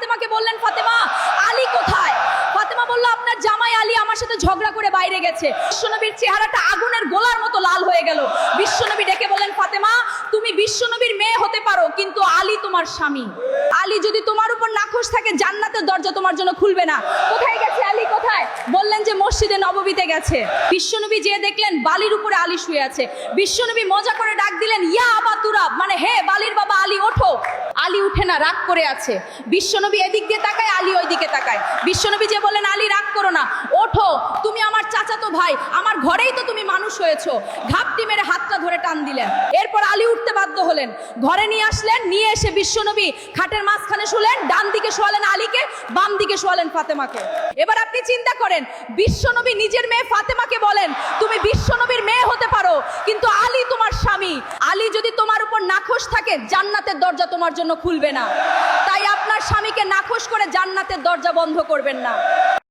ফাতেমাকে বললেন, ফাতেমা আলী কোথায়? ফাতেমা বলল, আপনার জামাই আলী আমার সাথে ঝগড়া করে বাইরে গেছে। বিশ্বনবীর চেহারাটা আগুনের গোলার মতো লাল হয়ে গেল। বিশ্বনবী ডেকে বললেন, ফাতেমা তুমি বিশ্বনবীর মেয়ে হতে পারো, কিন্তু আলী তোমার স্বামী। আলী যদি তোমার উপর নাখোশ থাকে, জান্নাতের দরজা তোমার জন্য খুলবে না। কোথায় গেছে আলী, কোথায়? বললেন যে মসজিদে নববীতে গেছে। বিশ্বনবী যে দেখলেন বালির উপরে আলী শুয়ে আছে। বিশ্বনবী মজা করে ডাক দিলেন, ইয়া আবা তুরাব, মানে হে বালির বাবা আলী ওঠো। আলী উঠে না, রাগ করে আছে। বিশ্বনবী এদিক দিয়ে তাকায়, আলী ওই দিকে তাকায়। বিশ্বনবী যে বলেন, আলী রাগ করো না, ওঠো, তুমি আমার চাচাতো ভাই, আমার ঘরেই তো তুমি মানুষ হয়েছো। ঘাপটি মেরে হাতটা ধরে টান দিলেন। এরপর আলী উঠতে বাধ্য হলেন, ঘরে নিয়ে আসলেন। নিয়ে এসে বিশ্বনবী খাটের মাঝখানে শুলেন, ডান দিকে শোয়ালেন আলীকে, বাম দিকে শোয়ালেন ফাতেমাকে। এবার আপনি চিন্তা করেন, বিশ্বনবী নিজের মেয়ে ফাতেমাকে বলেন, তুমি বিশ্বনবীর মেয়ে হতে পারো, কিন্তু আলী তোমার স্বামী। আলী যদি তোমার উপর নাখোশ থাকে, জান্নাতের দরজা তোমার জন্য খুলবে না। তাই আপনার স্বামীকে নাখোশ করে জান্নাতের দরজা বন্ধ করবেন না।